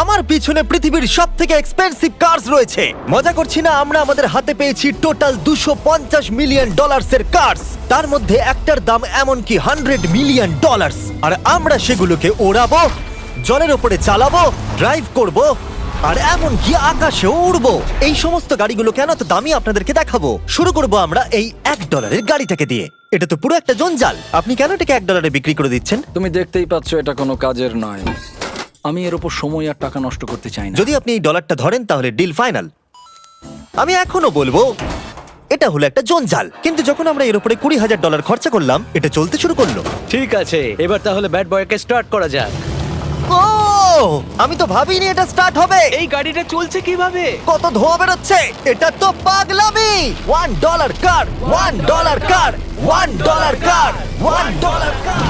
আমার পিছনে পৃথিবীর সব থেকে এক্সপেন্সিভ কার্স রয়েছে। মজা করছি না, আমরা আমাদের হাতে পেয়েছি টোটাল $250 মিলিয়ন এর কার্স। তার মধ্যে একটার দাম এমনকি $100 মিলিয়ন। আর আমরা সেগুলোকে ওড়াবো, জলের ওপরে চালাবো, ড্রাইভ করব, আর এমনকি আকাশেও উড়বো। এই সমস্ত গাড়িগুলো কেন তো দামি আপনাদেরকে দেখাবো। শুরু করব আমরা এই $1 গাড়িটাকে দিয়ে। এটা তো পুরো একটা জঞ্জাল। আপনি কেন এটাকে $1 বিক্রি করে দিচ্ছেন? তুমি দেখতেই পাচ্ছ এটা কোনো কাজের নয়। আমি এর উপর সময় আর টাকা নষ্ট করতে চাই না। যদি আপনি এই ডলারটা ধরেন তাহলে ডিল ফাইনাল। আমি এখনো বলবো এটা হলো একটা জঞ্জাল, কিন্তু যখন আমরা এর উপরে $20,000 খরচা করলাম, এটা চলতে শুরু করলো। ঠিক আছে, এবার তাহলে ব্যাড বয়কে স্টার্ট করা যাক। ও, আমি তো ভাবিনি এটা স্টার্ট হবে। এই গাড়িটা চলছে কিভাবে? কত ধোঁয়া বেরোচ্ছে, এটা তো পাগলামি। $1 কার, $1 কার, $1 কার, $1 কার।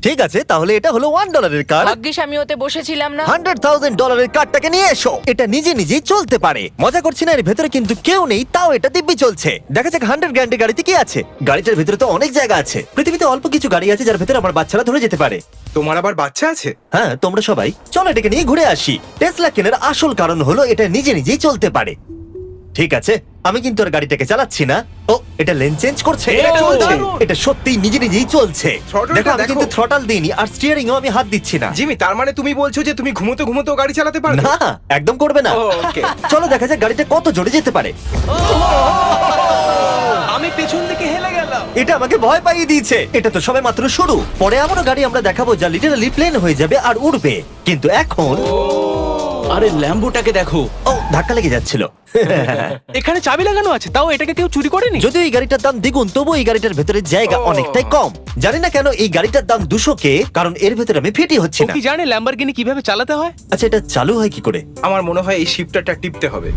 ঠিক আছে, তাহলে এটা হলো $1 কার। ভাগ্যিস আমি ওতে বসেছিলাম না। $100,000 কারটাকে নিয়ে এসো। এটা নিজে নিজেই চলতে পারে। মজা করছি না, এর ভেতরে কিন্তু কেউ নেই, তাও এটা দিব্যি চলছে। দেখা যাক 100 গ্র্যান্ডের গাড়িতে কি আছে। গাড়িটার ভেতরে তো অনেক জায়গা আছে। পৃথিবীতে অল্প কিছু গাড়ি আছে যার ভেতরে আমার বাচ্চারা ধরে যেতে পারে। তোমার আবার বাচ্চা আছে? হ্যাঁ, তোমরা সবাই চলো এটাকে নিয়ে ঘুরে আসি। টেসলা কেনার আসল কারণ হলো এটা নিজে নিজেই চলতে পারে। ঠিক আছে, আমি কিন্তু আর গাড়িটাকে চালাচ্ছি না। ও, এটা লেন চেঞ্জ করছে। এটা চলছে। এটা সত্যিই নিজে নিজেই চলছে। Throttle-টা দেখো, আমি দেখো। কিন্তু থ্রটাল দিইনি আর স্টিয়ারিংও আমি হাত দিচ্ছি না। জিমি, তার মানে তুমি বলছো যে তুমি ঘুমোতে ঘুমোতেও গাড়ি চালাতে পারবে? না, একদম করবে না। ও, okay. চলো দেখা যাক গাড়িটা কত জোরে যেতে পারে। আমি পেছন থেকে হেলে গেলাম। এটা আমাকে ভয় পাইয়ে দিয়েছে। এটা তো সবে মাত্র শুরু। পরে এমনও গাড়ি আমরা দেখাবো যা লিটারালি প্লেন হয়ে যাবে আর উড়বে। কিন্তু এখন আরে ল্যাম্বোটাকে দেখো, ও, ধাক্কা লেগে যাচ্ছিল। এখানে চাবি লাগানো আছে, তাও এটাকে কেউ চুরি করেনি। যদিও এই গাড়িটার দাম দ্বিগুণ, তবু এই গাড়িটার ভেতরে জায়গা ও। অনেকটাই কম। জানি না কেন এই গাড়িটার দাম 200K, কারণ এর ভেতরে আমি ফিটি হচ্ছি ও না। কি জানে ল্যাম্বরগিনি কিভাবে চালাতে হয়? আচ্ছা, এটা চালু হয় কি করে? আমার মনে হয় এই শিফটারটা টিপতে হবে।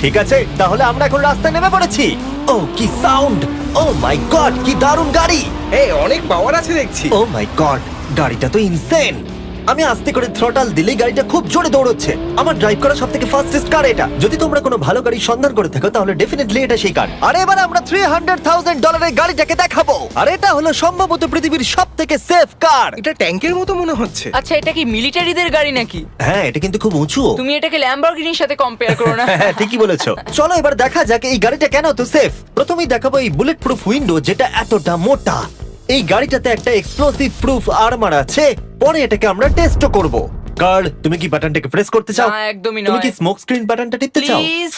ঠিক আছে, তাহলে আমরা এখন রাস্তায় নেমে পড়েছি। ও, কি সাউন্ড! ও মাই গড, কি দারুণ গাড়ি! এই অনেক পাওয়ার আছে দেখছি। ও মাই গড, গাড়িটা তো ইনসেন। আমি আস্তে করে থ্রটাল দিলেই গাড়িটা খুব জোরে দৌড়চ্ছে। আমার ড্রাইভ করা সবথেকে ফাস্টেস্ট কার এটা। যদি তোমরা কোনো ভালো গাড়ি সন্ধান করে থাকো তাহলে ডেফিনেটলি এটা সেই কার। আর এবার আমরা $300,000 এর গাড়িটাকে দেখাবো। আর এটা হলো সম্ভবত পৃথিবীর সবথেকে সেফ কার। এটা ট্যাঙ্কের মতো মনে হচ্ছে। আচ্ছা, এটা কি মিলিটারিদের গাড়ি নাকি? হ্যাঁ, এটা কিন্তু খুব উঁচু। তুমি এটাকে ল্যাম্বরগিনির সাথে কম্পেয়ার করো না। হ্যাঁ, ঠিকই বলেছো। চলো এবার দেখা যাক এই গাড়িটা কেন তো সেফ। প্রথমেই দেখাবো এই বুলেট প্রুফ উইন্ডো, যেটা এতটা মোটা। এই গাড়িটাতে একটা এক্সপ্লোসিভ প্রুফ আর্মার আছে। পরে এটাকে আমরা টেস্টও করব। কার্ল, তুমি কি বাটনটাকে প্রেস করতে চাও? না, একদমই তুমি নয়। কি স্মোক স্ক্রিন বাটনটা টিপতে চাও? প্লিজ।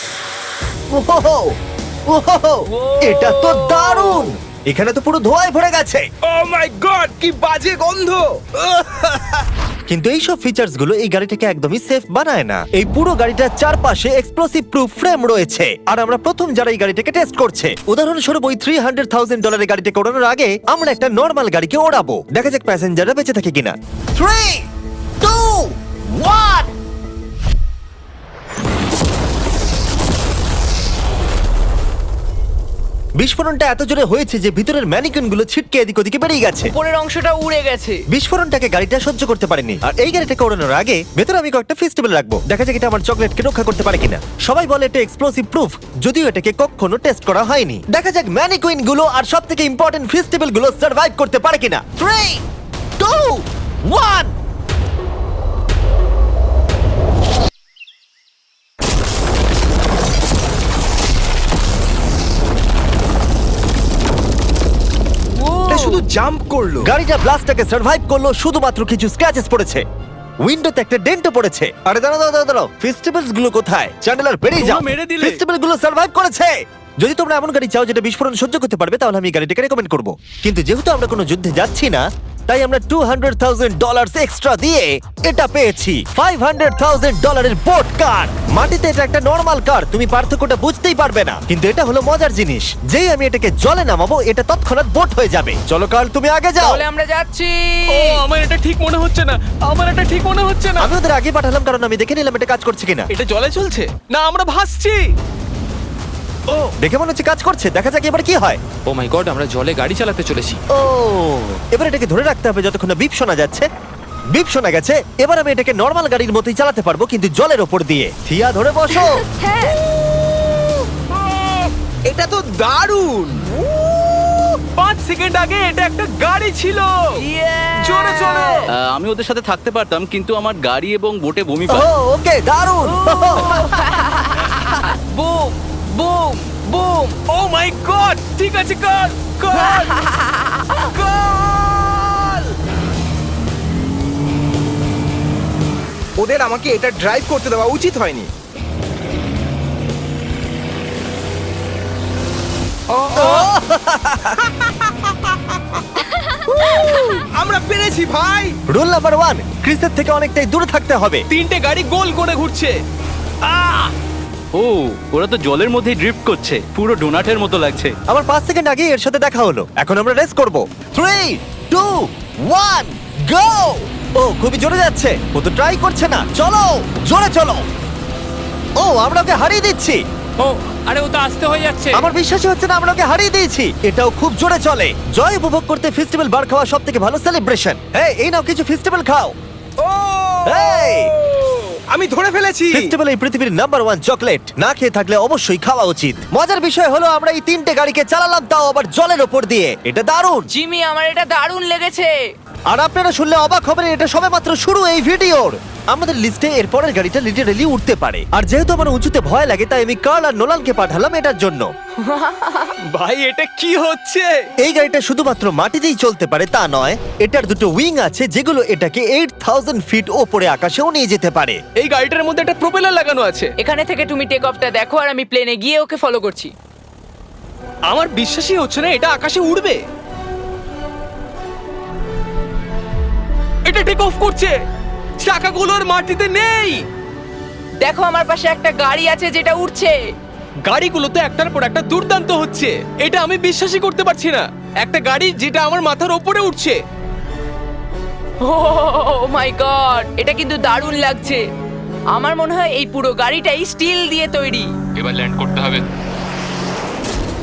ওহো, ওহো, এটা তো দারুণ। এখানে তো পুরো ধোঁয়ায় ভরে গেছে। ও মাই গড, কি বাজে গন্ধ! কিন্তু এই সব ফিচার্স গুলো এই গাড়িটাকে একদমই সেফ বানায় না। এই পুরো গাড়িটার চারপাশে এক্সপ্লোসিভ প্রুফ ফ্রেম রয়েছে। আর আমরা প্রথম যারা এই গাড়িটাকে টেস্ট করছে, উদাহরণস্বরূপ ওই $300,000 এর গাড়িটাকে ওড়ানোর আগে আমরা একটা নর্মাল গাড়িকে ওড়াবো। দেখা যাক প্যাসেঞ্জাররা বেঁচে থাকে কিনা। 3, 2, 1। বিস্ফোরণটা এত জোরে হয়েছে যে ভিতরের ম্যানিকুইন গুলো ছিটকে এদিক ওদিকে বেরিয়ে গেছে। উপরের অংশটা উড়ে গেছে। বিস্ফোরণটাকে গাড়িটা সহ্য করতে পারেনি। আর এই গাড়িটাকে ওড়ানোর আগে ভেতরে আমি কয়েকটা ফেস্টিভ্যাল রাখবো। দেখা যাক এটা আমার চকলেটকে রক্ষা করতে পারে কিনা। সবাই বলে এটা এক্সপ্লোসিভ প্রুফ, যদিও এটাকে কখনো টেস্ট করা হয়নি। দেখা যাক ম্যানিকুইন গুলো আর সবথেকে ইম্পর্টেন্ট ফেস্টিভ্যাল গুলো সার্ভাইভ করতে পারে কিনা। 3, 2, 1। এটা শুধু জাম্প করলো। গাড়িটা ব্লাস্টটাকে সার্ভাইভ করলো, শুধুমাত্র কিছু স্ক্র্যাচেস পড়েছে। উইন্ডোতে একটা ডেন্টও পড়েছে। আরে দাঁড়াও, ফেস্টিভ্যালস গুলো কোথায়? চ্যান্ডেলার বেরিয়ে যাও। তোমরা মেরে দিলে। ফেস্টিভ্যাল গুলো সার্ভাইভ করেছে। যদি তোমরা এমন গাড়ি চাও যেটা বিস্ফোরণ সহ্য করতে পারবে, তাহলে আমি এই গাড়িটাকে রেকমেন্ড করব। কিন্তু যেহেতু আমরা কোনো যুদ্ধে যাচ্ছি না, তাই আমরা $200,000 এক্সট্রা দিয়ে এটা পেয়েছি। $500,000 এর বোট কার। মাটিতে এটা একটা নর্মাল কার, তুমি পার্থক্যটা বুঝতেই পারবে না। কিন্তু এটা হলো মজার জিনিস, যেই আমি এটাকে জলে নামাবো এটা তৎক্ষণাৎ বোট হয়ে যাবে। চলো কার্ল, তুমি আগে যাও। তাহলে আমরা যাচ্ছি। ও, আমার এটা ঠিক মনে হচ্ছে না, আমার এটা ঠিক মনে হচ্ছে না। আমি ওদের আগে পাঠালাম কারণ আমি দেখে নিলাম এটা কাজ করছে কিনা। এটা জলে চলছে না, আমরা ভাসছি। ও, দেখে মনে হচ্ছে কাজ করছে। দেখা যাক এবার কি হয়। ও মাই গড, আমরা জলে গাড়ি চালাতে চলেছি। ও, এবার এটাকে ধরে রাখতে হবে যতক্ষণ না বিপ শোনা যাচ্ছে। বিপ শোনা গেছে। এবার আমি এটাকে নর্মাল গাড়ির মতোই চালাতে পারবো, কিন্তু জলের ওপর দিয়ে। থিয়া, ধরে বসো। হ্যাঁ। এটা তো দারুণ! 5 সেকেন্ড আগে এটা একটা গাড়ি ছিল। জোরে চলো। আমি ওদের সাথে থাকতে পারতাম কিন্তু আমার গাড়ি এবং বোটে বমি ও পায়। ওকে দারুণ বুম বুম বুম। ও মাই গড, ঠিক আছে, কর কর কর। ওদের আমাকে এটা ড্রাইভ করতে দেওয়া উচিত হয়নি। আমরা পেরেছি ভাই। রুল নাম্বার 1, ক্রিসের থেকে অনেকটাই দূরে থাকতে হবে। 3টে গাড়ি গোল করে ঘুরছে। ও ওরা তো জলের মধ্যেই ড্রিফট করছে, পুরো ডোনাটের মতো লাগছে। আমার 5 সেকেন্ড আগে এর সাথে দেখা হলো। এখন আমরা রেস করব। 3 2 1 গো। ও খুবই জোরে যাচ্ছে। ও তো ট্রাই করছে না। চলো জোরে চলো। ও আমরা ওকে হারিয়ে দিচ্ছি। ও আরে ও তো আসতে হয়ে যাচ্ছে। আমার বিশ্বাসই হচ্ছে না আমরা ওকে হারিয়ে দিয়েছি। এটাও খুব জোরে চলে। জয় উপভোগ করতে ফেস্টিভ্যাল বার খাওয়া সব থেকে ভালো সেলিব্রেশন। এই নাও কিছু ফেস্টিভ্যাল খাও। ও এই! আমি ধরে ফেলেছি। ফেস্টিভ্যাল এই পৃথিবীর নাম্বার 1 চকলেট। না খেয়ে থাকলে অবশ্যই খাওয়া উচিত। মজার বিষয় হলো আমরা এই 3টে গাড়িকে চালালাম, তাও আবার জলের ওপর দিয়ে। এটা দারুণ। জিমি, আমার এটা দারুণ লেগেছে। আর আপনারা শুনলে অবাক হবেন, এটা সবেমাত্র শুরু এই ভিডিওর। আমাদের লিস্টে এর পরের গাড়িটা লিটারালি উঠতে পারে। আর যেহেতু আমার উঁচুতে ভয় লাগে, তাই আমি কার্ল আর নোলানকে পাঠালাম এটার জন্য। ভাই এটা কি হচ্ছে? এই গাড়িটা শুধুমাত্র মাটিতেই চলতে পারে তা নয়, এটার দুটো উইং আছে যেগুলো এটাকে 8000 ফিট ওপরে আকাশেও নিয়ে যেতে পারে। এই গাড়িটার মধ্যে একটা প্রপেলার লাগানো আছে। এখানে থেকে তুমি টেক অফটা দেখো আর আমি প্লেনে গিয়ে ওকে ফলো করছি। আমার বিশ্বাসই হচ্ছে না এটা আকাশে উড়বে। এটা টেক অফ করছে, চাকাগুলোর মাটিতে নেই। দেখো আমার পাশে একটা গাড়ি আছে যেটা উঠছে। গাড়িগুলোতে একটার পর একটা দুর্দান্ত হচ্ছে। এটা আমি বিশ্বাসই করতে পারছি না, একটা গাড়ি যেটা আমার মাথার ওপরে উঠছে। ও মাই গড, এটা কিন্তু দারুণ লাগছে। আমার মনে হয় এই পুরো গাড়িটাই স্টিল দিয়ে তৈরি। এবার ল্যান্ড করতে হবে।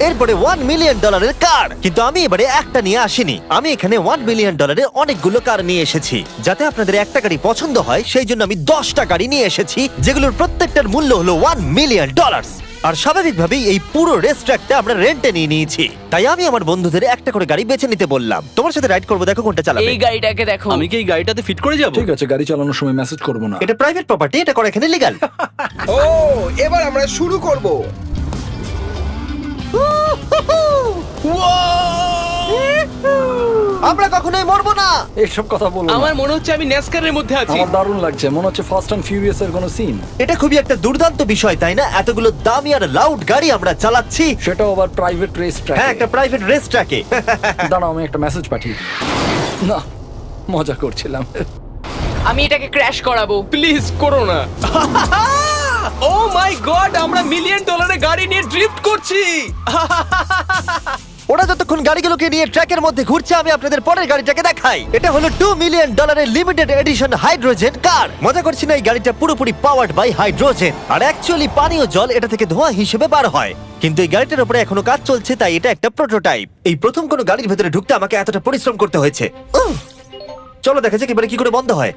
এরপরে $1 মিলিয়ন কার। কিন্তু আমি এবারে একটা নিয়ে আসিনি। আমি এখানে $1 মিলিয়ন অনেকগুলো কার নিয়ে এসেছি। যাতে আপনাদের একটা গাড়ি পছন্দ হয় সেই জন্য আমি 10টা গাড়ি নিয়ে এসেছি, যেগুলোর প্রত্যেকটার মূল্য হলো $1 মিলিয়ন। আর স্বাভাবিকভাবেই এই পুরো রেস ট্র্যাকটা আমরা রেন্টে নিয়ে নিয়েছি। তাই আমি আমার বন্ধুদের একটা করে গাড়ি বেছে নিতে বললাম। তোমার সাথে রাইড করবো, দেখো কোনটা চালাবে। এই গাড়িটাকে দেখো। আমি কি এই গাড়িটাতে ফিট করে যাব? ঠিক আছে, গাড়ি চালানোর সময় মেসেজ করবো না। এটা প্রাইভেট প্রপার্টি, এটা করা এখানে লিগ্যাল। ও এবার আমরা শুরু করব। আমরা কখনোই মরবো না। এইসব কথা বলবো না। আমার মনে হচ্ছে আমি ন্যাসকারের মধ্যে আছি। আমার দারুণ লাগছে, মনে হচ্ছে ফাস্ট অ্যান্ড ফিউরিয়াস এর কোনো সিন। এটা খুবই একটা দুর্দান্ত বিষয়, তাই না? এতগুলো দামি আর লাউড গাড়ি আমরা চালাচ্ছি। সেটাও আবার প্রাইভেট রেস ট্র্যাক। হ্যাঁ, একটা প্রাইভেট রেস ট্র্যাকে। দাঁড়াও, আমি একটা মেসেজ পাঠিয়ে দিই। না, মজা করছিলাম। আমি এটাকে ক্র্যাশ করাবো। প্লিজ করো না। ও মাই গড, আমরা $1 মিলিয়ন গাড়ি নিয়ে ড্রিফট করছি। ওরা যতক্ষণ গাড়িগুলোকে নিয়ে ট্র্যাকের মধ্যে ঘুরছে, আমি আপনাদের পরের গাড়িটাকে দেখাই। এটা হলো $2 million limited edition hydrogen car. মজা করছি না, এই গাড়িটা পুরোপুরি পাওয়ার্ড বাই হাইড্রোজেন। আর অ্যাকচুয়ালি পানীয় জল এটা থেকে ধোঁয়া হিসেবে বার হয়। কিন্তু এই গাড়িটার উপরে এখনো কাজ চলছে, তাই এটা একটা প্রোটোটাইপ। এই প্রথম কোনো গাড়ির ভেতরে ঢুকতে আমাকে এতটা পরিশ্রম করতে হয়েছে। চলো দেখা যাক এবারে কি করে বন্ধ হয়।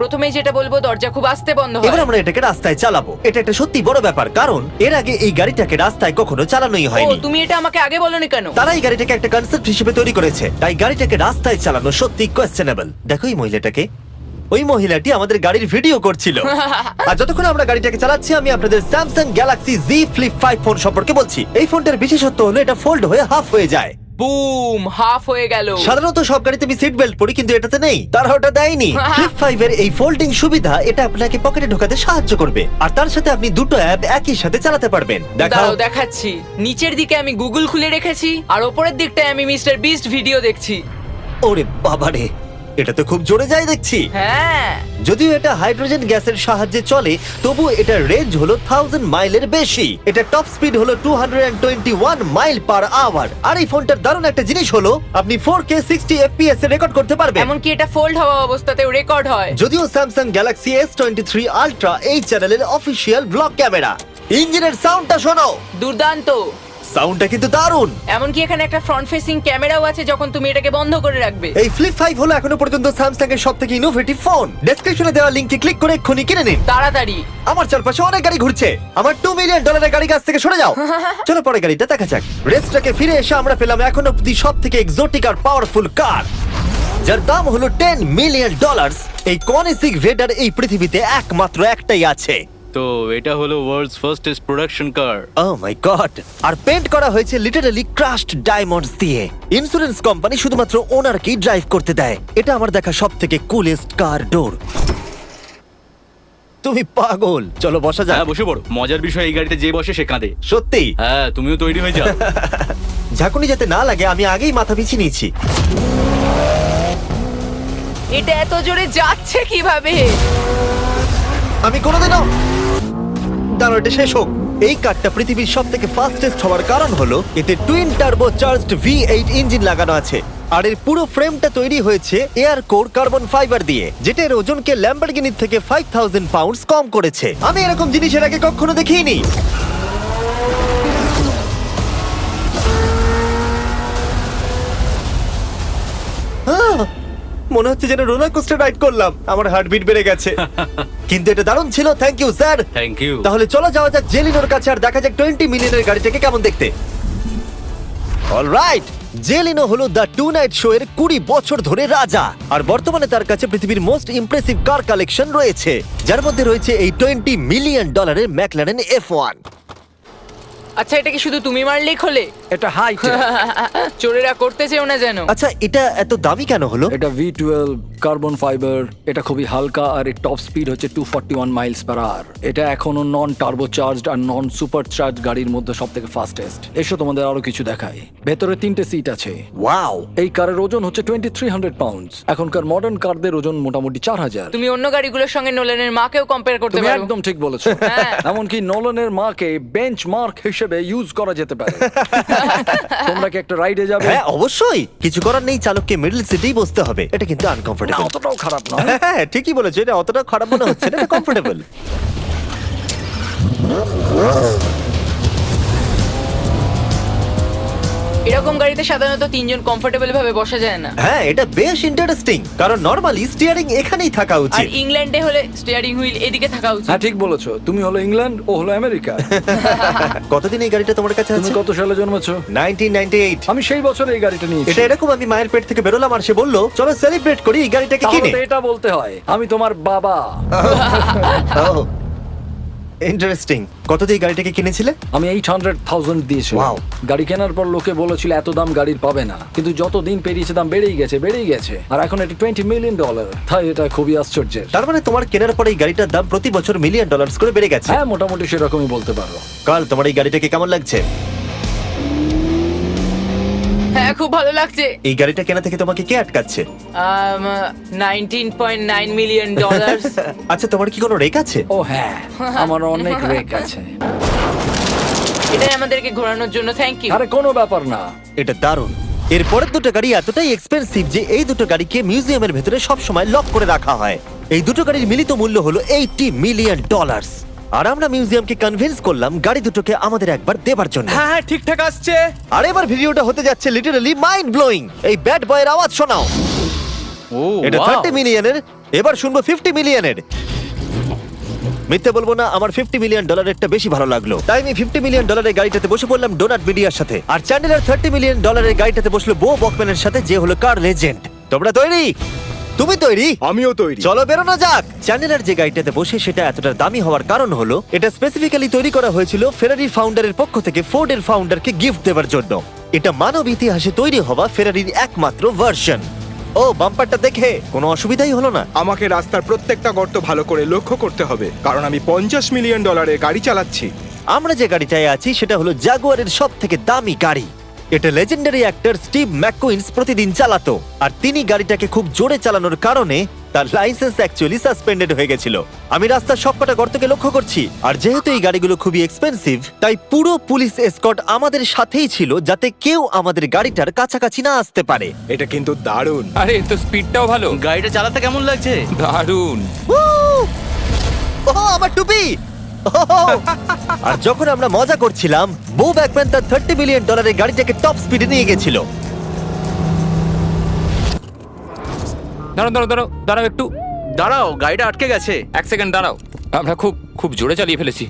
প্রথমে যেটা বলবো, দরজা খুব আস্তে বন্ধ এবার হয়। আমরা এটাকে রাস্তায় চালাবো। এটা একটা সত্যি বড় ব্যাপার, কারণ এর আগে এই গাড়িটাকে রাস্তায় কখনো চালানোই ও, হয়নি। তুমি এটা আমাকে আগে বলনি কেন? তারা এই গাড়িটাকে একটা কনসেপ্ট হিসেবে তৈরি করেছে, তাই গাড়িটাকে রাস্তায় চালানো সত্যি কোয়েশ্চেনেবল। দেখো এই মহিলাটাকে, ওই মহিলাটি আমাদের গাড়ির ভিডিও করছিল। আর যতক্ষণ আমরা গাড়িটাকে চালাচ্ছি, আমি আপনাদের Samsung Galaxy Z Flip 5 phone সম্পর্কে বলছি। এই ফোনটার বিশেষত্ব হলো এটা ফোল্ড হয়ে হাফ হয়ে যায়। বুম, হাফ হয়ে গেল। সাধারণত সব গাড়িতে আমি সিট বেল্ট পরি, কিন্তু এটাতে নেই। তারা ওটা দেয়নি। ফ্লিপ 5 এর এই ফোল্ডিং সুবিধা এটা আপনাকে পকেটে ঢোকাতে সাহায্য করবে। আর তার সাথে আপনি দুটো অ্যাপ একই সাথে চালাতে পারবেন। দেখাও। দাঁড়াও, দেখাচ্ছি। নিচের দিকে আমি গুগল খুলে রেখেছি, আর ওপরের দিকটায় আমি মিস্টার বিস্ট ভিডিও দেখছি। ওরে বাবারে, এটা তো খুব জোরে যায় দেখছি। হ্যাঁ, যদিও এটা হাইড্রোজেন গ্যাসের সাহায্যে চলে, তবু এটার রেঞ্জ হলো 1000 মাইলের বেশি। এটা টপ স্পিড হলো 221 মাইল পার আওয়ার। আর এই ফোনটার দারুণ একটা জিনিস হলো আপনি 4K 60 FPS এ রেকর্ড করতে পারবেন। এমনকি এটা ফোল্ড হওয়া অবস্থাতেও রেকর্ড হয়। যদিও স্যামসাং গ্যালাক্সি S23 আলট্রা এই চ্যানেলের অফিসিয়াল ব্লগ ক্যামেরা। ইঞ্জিনের সাউন্ডটা শোনো। দুর্দান্ত। সাউন্ডটা কিন্তু দারুণ। এমনকি এখানে একটা ফ্রন্ট ফেসিং ক্যামেরাও আছে যখন তুমি এটাকে বন্ধ করে রাখবে। এই ফ্লিপ 5 হলো এখনো পর্যন্ত স্যামসাং এর সবথেকে ইনোভেটিভ ফোন। ডেসক্রিপশনে দেওয়া লিংকে ক্লিক করে এক্ষুনি কিনে নিন। তাড়াতাড়ি। আমার চারপাশে অনেক গাড়ি ঘুরছে। আমার $2 মিলিয়ন গাড়ি কাছ থেকে সরে যাও। চলো পরে গাড়িটা দেখা যাক। রেসটাকে ফিরে এসে আমরা পেলাম এখন অব্দি সবথেকে এক্সোটিক আর পাওয়ারফুল কার, যার দাম হলো $10 মিলিয়ন। এই কনিসিক ভেডার এই পৃথিবীতে একমাত্র একটাই আছে। তো এটা হলো world's fastest production car. Oh my God! আর পেন্ট করা হয়েছে লিটারালি ক্রাশড ডায়মন্ডস দিয়ে। ইন্স্যুরেন্স কোম্পানি শুধুমাত্র ওনারকেই ড্রাইভ করতে দেয়। এটা আমার দেখা সবথেকে কুলেস্ট কার ডোর। তুমি পাগল। চলো বসা যাক। হ্যাঁ বসে পড়ো। মজার বিষয় এই গাড়িতে যে বসে সে কাঁদে। সত্যি হ্যাঁ তুমিও তৈরি হয়ে যাও। ঝাঁকুনি যাতে না লাগে আমি আগেই মাথা পিছিয়ে নিয়েছি। এটা এত জোরে যাচ্ছে কিভাবে? আমি কোনোদিনও দাঁড়ো, এটা শেষ হোক। এই কারটা পৃথিবীর সব থেকে ফাস্টেস্ট হওয়ার কারণ হলো এতে twin turbo charged V8 engine লাগানো আছে। আর এর পুরো ফ্রেমটা তৈরি হয়েছে এয়ার কোর কার্বন ফাইবার দিয়ে, যেটা এর ওজনকে ল্যাম্বরগিনির থেকে 5000 পাউন্ডস কম করেছে। আমি এরকম জিনিস এর আগে কখনো দেখিনি। মনে হচ্ছে যেন রোলার কোস্টার রাইড করলাম। আমার হার্টবিট বেড়ে গেছে। কিন্তু এটা দারুণ ছিল। Thank you sir. Thank you. তাহলে চলো যাওয়া যাক জেলিনোর কাছে আর দেখা যাক 20 মিলিয়নের গাড়িটাকে কেমন দেখতে। অলরাইট, জেলিনো হলো দ্য টু নাইট শো এর 20 বছর ধরে রাজা। আর বর্তমানে তার কাছে পৃথিবীর মোস্ট ইমপ্রেসিভ কার কালেকশন রয়েছে, যার মধ্যে রয়েছে এই $20 মিলিয়ন ম্যাকলারেন F1। আচ্ছা, এটা কি শুধু তুমি মারলেই খোলে? এটা হাই। চোরেরা করতে চেও না যেন। আচ্ছা, এটা এত দামি কেন হলো? এটা V12 কার্বন ফাইবার। এটা খুবই হালকা আর এর টপ স্পিড হচ্ছে 241 মাইলস পার আওয়ার। এটা এখনো নন টার্বো চার্জড আর নন সুপার চার্জ গাড়ির মধ্যে সবথেকে ফাস্টেস্ট। এসো তোমাদের আরো কিছু দেখাই। ভেতরে 3টে সিট আছে। ওয়াও! এই কারের ওজন হচ্ছে 2300 পাউন্ডস। এখনকার মডার্ন কারদের ওজন মোটামুটি 4000। তুমি অন্য গাড়িগুলোর সঙ্গে নোলানের মাকেও কম্পেয়ার করতে তুমি পারো। একদম ঠিক বলেছো। হ্যাঁ। এমনকি নোলানের মাকে বেঞ্চমার্ক হিসেবে ইউজ করা যেতে পারে। তোমরা কি একটা রাইডে যাবে? হ্যাঁ অবশ্যই। কিছু করার নেই, চালককে মিডল সিটেই বসতে হবে। এটা কিন্তু না, আনকমফোর্টেবল। অতটাও খারাপ নয়। হ্যাঁ ঠিকই বলেছো, এটা অতটা খারাপ মনে হচ্ছে না, কমফোর্টেবল। এরকম গাড়িতে সাধারণত 3 জন কমফোর্টেবল ভাবে বসা যায় না। হ্যাঁ এটা বেশ ইন্টারেস্টিং, কারণ নরমালি স্টিয়ারিং এখানেই থাকা আর উচিত। ইংল্যান্ডে হলে স্টিয়ারিং হুইল এদিকে থাকা উচিত। হ্যাঁ ঠিক বলেছো। তুমি হলো ইংল্যান্ড, ও হলো আমেরিকা। কতদিন এই গাড়িটা তোমার কাছে তুমি আছে? কত সালে জন্মেছো? 1998। আমি সেই বছর এই গাড়িটা নিয়েছি। এটা এরকম, আমি মায়ের পেট থেকে বেরোলাম আর সে বললো চলো সেলিব্রেট করি এই গাড়িটাকে তাহলে কিনে। তো এটা বলতে হয় আমি তোমার বাবা। ইন্টারেস্টিং। কত দিয়ে এই গাড়িটাকে কিনেছিলে? আমি 800,000 দিয়েছি। Wow. গাড়ি কেনার পর লোকে বলেছিল এত দাম গাড়ির পাবে না, কিন্তু যত দিন পেরিয়েছে দাম বেড়েই গেছে। আর এখন এটা $20 মিলিয়ন। তাই এটা খুবই আশ্চর্যের। তার মানে তোমার কেনার পরে এই গাড়িটার দাম প্রতি বছর $1 মিলিয়ন করে বেড়ে গেছে। হ্যাঁ মোটামুটি সেরকমই বলতে পারো। কাল তোমার এই গাড়িটাকে কেমন লাগছে? হ্যাঁ খুব ভালো লাগছে। এই গাড়িটা কেনা থেকে তোমাকে কে আটকাচ্ছে? $19.9 মিলিয়ন। আচ্ছা তোমার কি কোনো রেক আছে? ও হ্যাঁ, আমার অনেক রেক আছে। এটাই আমাদেরকে ঘোরানোর জন্য থ্যাংক ইউ। আরে কোনো ব্যাপার না। এটা দারুণ। এর পরের দুটো গাড়ি এতটাই এক্সপেন্সিভ যে এই দুটো গাড়িকে মিউজিয়ামের ভেতরে সব সময় লক করে রাখা হয়। এই দুটো গাড়ির মিলিত মূল্য হলো $80 মিলিয়ন। আর আমরা মিউজিয়ামকে কনভিন্স করলাম গাড়ি দুটোকে আমাদের একবার দেবার জন্য। হ্যাঁ হ্যাঁ ঠিকঠাক আসছে। আর এবার ভিডিওটা হতে যাচ্ছে লিটারালি মাইন্ড ব্লোয়িং। এই ব্যাড বয়ের আওয়াজ শোনাও। ও এটা wow! 30 মিলিয়নের, এবার শুনবো 50 মিলিয়নের। মিথ্যে বলবো না, আমার $50 মিলিয়নেরটা বেশি ভালো লাগলো। তাই আমি $50 মিলিয়নের গাড়িটাতে বসে পড়লাম ডোনাট মিডিয়ার সাথে। আর চ্যান্ডেলার $30 মিলিয়ন গাড়িটাতে বসলো বো বকম্যানের সাথে, যে হলো কার লেজেন্ড। তোমরা তৈরি? তুমি তৈরি? আমিও তৈরি। চলো বেরোনো যাক। চ্যান্ডেলার যে গাড়িটাতে বসে সেটা এতটা দামি হওয়ার কারণ হলো এটা স্পেসিফিক্যালি তৈরি করা হয়েছিল ফেরারির ফাউন্ডারের পক্ষ থেকে ফোর্ডের ফাউন্ডারকে গিফট দেওয়ার জন্য। এটা মানব ইতিহাসে তৈরি হওয়া ফেরারির একমাত্র ভার্সন। ও বাম্পারটা দেখে কোনো অসুবিধাই হলো না। আমাকে রাস্তার প্রত্যেকটা গর্ত ভালো করে লক্ষ্য করতে হবে, কারণ আমি $50 মিলিয়ন গাড়ি চালাচ্ছি। আমরা যে গাড়িটায় আছি সেটা হলো জাগুয়ারের সব থেকে দামি গাড়ি। এটা লেজেন্ডারি অ্যাক্টর স্টিভ ম্যাককুইন্স প্রতিদিন চালাতো। আর তিনি গাড়িটাকে খুব জোরে চালানোর কারণে তার লাইসেন্স অ্যাকচুয়ালি সাসপেন্ডেড হয়ে গেছিল। আমি রাস্তার সবকটা গর্তকে লক্ষ্য করছি, আর যেহেতু এই গাড়িগুলো খুবই এক্সপেন্সিভ তাই পুরো পুলিশ এসকর্ট আমাদের সাথেই ছিল, যাতে কেউ আমাদের গাড়িটার কাছাকাছি না আসতে পারে। এটা কিন্তু দারুণ। আরে এর তো স্পিডটাও ভালো। গাড়িটা চালাতে কেমন লাগছে? দারুণ। ও আমার টুপি! আর যখন আমরা মজা করছিলাম, বো ব্যাকম্যান তার $30 মিলিয়ন গাড়িটাকে টপ স্পিডে নিয়ে গেছিল। দাঁড়াও দাঁড়াও দাঁড়াও দাঁড়াও একটু দাঁড়াও, গাড়িটা আটকে গেছে। এক সেকেন্ড দাঁড়াও। আমরা খুব খুব জোরে চালিয়ে ফেলেছি।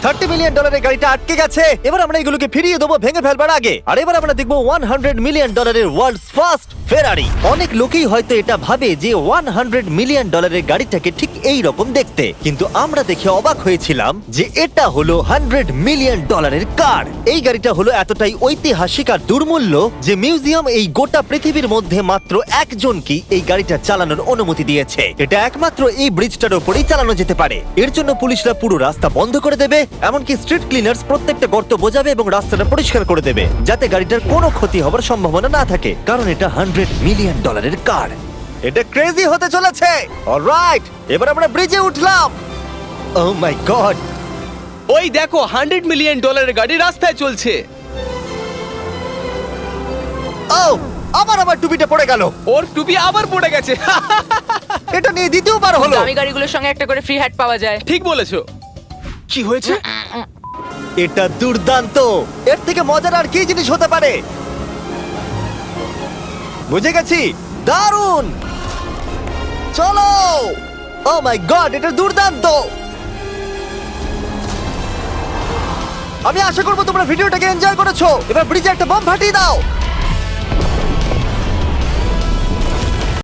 $30 মিলিয়ন গাড়িটা আটকে গেছে। এবার আমরা এগুলোকে ফিরিয়ে দেবো ভেঙে ফেলবার আগে। আর এবার আমরা দেখবো $100 মিলিয়ন ওয়ার্ল্ডস ফার্স্ট ফেরারি। অনেক লোকেই হয়তো এটা ভাবে যে $100 মিলিয়ন গাড়িটাকে ঠিক এই রকম দেখতে, কিন্তু আমরা দেখে অবাক হয়েছিলাম যে এটা হলো $100 মিলিয়ন কার। এই গাড়িটা হলো এতটাই ঐতিহাসিক আর দুর্মূল্য যে মিউজিয়াম এই গোটা পৃথিবীর মধ্যে মাত্র একজনকেই এই গাড়িটা চালানোর অনুমতি দিয়েছে। এটা একমাত্র এই ব্রিজটার উপরেই চালানো যেতে পারে। এর জন্য পুলিশরা পুরো রাস্তা বন্ধ করে দেবে, এমনকি স্ট্রিট ক্লিনার্স প্রত্যেকটা গর্ত বোঝাবে এবং রাস্তাটা পরিষ্কার করে দেবে, যাতে গাড়িটার কোনো ক্ষতি হবার সম্ভাবনা না থাকে, কারণ এটা $100 মিলিয়ন কার। এটা ক্রেজি হতে চলেছে। অলরাইট, এবার আমরা ব্রিজে উঠলাম। ও মাই গড, ওই দেখো $100 মিলিয়ন গাড়ি রাস্তায় চলছে। ও আবার আমার টুপিটা পড়ে গেল। ওর টুপি আবার পড়ে গেছে। এটা নিয়ে দ্বিতীয়বার হলো। দামি গাড়িগুলোর সঙ্গে একটা করে ফ্রি হ্যাট পাওয়া যায়। ঠিক বলেছো। কি হয়েছে? এটা দুর্দান্ত। এর থেকে মজার আর কি জিনিস হতে পারে? বুঝে গেছি, দারুণ। চলো। ও মাই গড, এটা দুর্দান্ত। আমি আশা করবো তোমরা ভিডিওটাকে এনজয় করেছো। এবার ব্রিজে একটা বম ফাটিয়ে দাও।